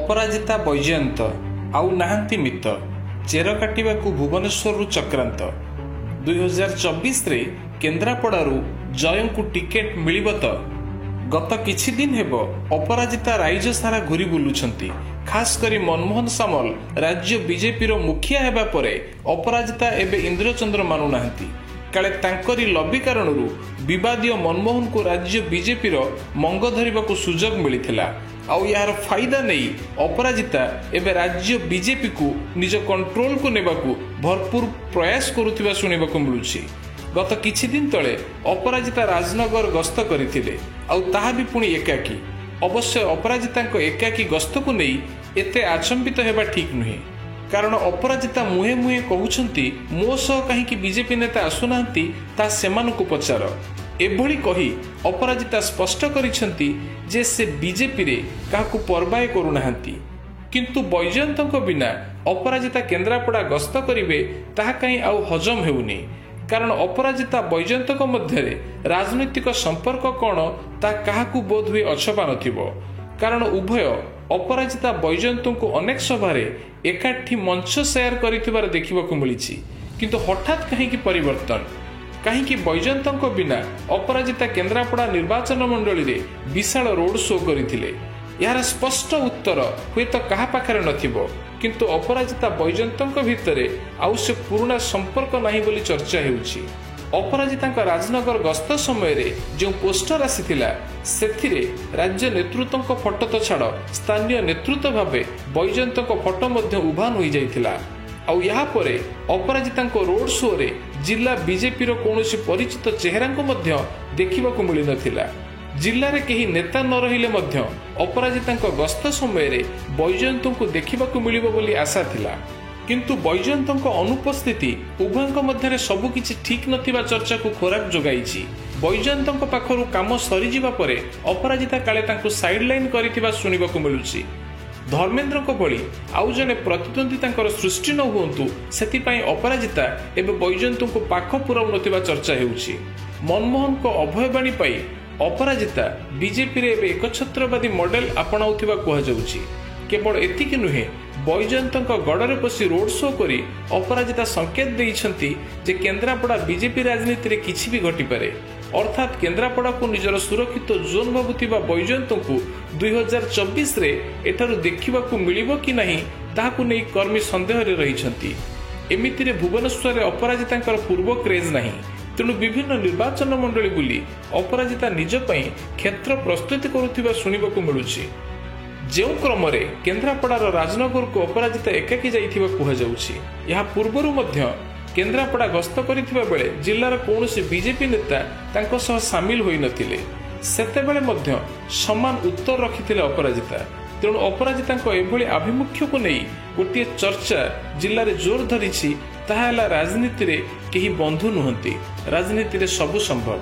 अपराजिता बैजयंत आउ नाहांती मित चेर काटिबाकू भुवनेश्वर चक्रांत 2024 रे केन्द्रापड़ारू जयंकू टिकेट मिलिब तो गत किछि दिन हेबो अपराजिता राज्य सारा घुरी बुलुछंती। खास करी मनमोहन सामल राज्य बीजेपी रो मुखिया हेबा परे अपराजिता एबे इंद्रचंद्र मानु नाहंती। काले तांकरी लबी कारणरू विवादीय मनमोहन को राज्य बीजेपी रो मंग धरिबाकू सुजोग मिलिथिला। आउ यार फायदा नहीं अपराजिता एबे राज्य बीजेपी को निज कंट्रोल को नेबाकू भरपूर प्रयास करुथिबा सुनिबाकू मिलुछि। गत किछि दिन तले अपराजिता राजनगर गस्त करथिले आउ ताहा भी पुणी एकाकी। अवश्य अपराजितांको एकाकी गस्त को नहीं एते आचंबित हेबा ठीक नुहे, कारण अपराजिता मुहे मुहे कहउछंती मो सह काहेकि बीजेपी नेता आसुनांती ता सेमानकु पचार। एभली कही अपराजिता स्पष्ट करिसंती जे से बीजेपी रे काहाकु परवाह करुनाहांती। किंतु बैजयंतଙ୍କ बिना अपराजिता केन्द्रापड़ा गस्त करिवे ताहा काई आउ हजम हेउनी, कारण अपराजिता बैजयंतଙ୍କ मध्यरे राजनैतिक संपर्क कोन ता काहाकु बोध हुए अछपा नथिबो। कारण उभय अपराजिता बैजयंतଙ୍କୁ अनेक सभारे एकाठी मंच शेयर करिथिबार देखिबाकू मिलिछि। किंतु हठात काहेकि परिवर्तन, काहेकि बैजयंतଙ୍କ बिना अपराजिता केन्द्रापड़ा निर्वाचन मंडली रे विशाल रोड शो करिथिले। यार स्पष्ट उत्तर हुए तो कहा पाखरे नथिबो, किंतु अपराजिता बैजयंतଙ୍କ भितरे आउ से पुराना संपर्क नाही बोली चर्चा हेउछि। अपराजितांक राजनगर गस्त समय रे जो पोस्टर आसीथिला सेथिरे राज्य नेतृत्वଙ୍କ फोटो तो छाड़ स्थानीय नेतृत्व भाबे बैजयंतଙ୍କ फोटो मध्य उभान होई जाइथिला। आउ यहाँ परे अपराजितांको रोड शो रे जिला बीजेपी रो कोनोसी परिचित चेहरा को मध्य देखिबाकू मिली नथिला। जिल्ला रे केही नेता न रहिले मध्य अपराजितांको गस्त समय रे बैजयंतଙ୍କୁ देखिबाकू मिलिबो बोली आशा थिला। किंतु बैजयंतଙ୍କ अनुपस्थिति उभयଙ୍କ मध्यरे सबु किछि ठीक नथिबा चर्चा को खोराक जोगाइछि। बैजयंतଙ୍କ पाखरु काम सरी जिबा परे अपराजिता काले तांको साइडलाइन करिथिबा सुनिबाकू मिलुछि। धर्मेन्द्रଙ୍କ भली आउ जने प्रतिद्वंदी तांकर सृष्टि न हुंतु सेतिपाई अपराजिता एबे बैजयंतଙ୍କୁ पाख पुराउ नथिबा चर्चा हेउछि। मनमोहनको अभयवाणी पाई अपराजिता बीजेपी रे एबे एकछत्रवादी मॉडल अपनाउथिबा कुहा जाउछि। केवल एतिକି नुहे बैजयंतଙ୍କ गड़रे बसी रोड शो करी अपराजिता संकेत देइछंती जे केन्द्रापड़ा बीजेपी राजनीति रे किछि भी घटी पारे। अर्थात केन्द्रापड़ा को निजर सुरक्षित जोन भाबुथिबा बैजयंतଙ୍କୁ 2024 रे एठारु देखिबाकू मिलिबो कि नाही ताहाकू नै कर्मी संदेह रे रहिछंती। एमितिरे भुवनेश्वर रे अपराजितांकर पूर्व क्रेज नाही, तेणु विभिन्न निर्वाचन मंडली बुली अपराजिता निज पई क्षेत्र प्रस्तुति करुथिबा सुनिबाकू मिलुछि। जो क्रम केन्द्रापड़ार राजनगर को अपराजिता एकाकी जाइथिबा कुहा जाउछि। यहाँ पूर्वरु मध्य केन्द्रापड़ा गस्त करिथिबा बेले जिल्लार कौनसी बीजेपी नेता तांको सह सामिल होई नथिले। सेतेबेले मध्य समान उत्तर रखिथिले अपराजिता। तेणु अपराजितांको एभली आभिमुख्य को नहीं गोटे चर्चा जिल्ला रे जोर धरिछि, ताहा राजनीति रे केही बंधु नुहंती, राजनीति रे सबु संभव।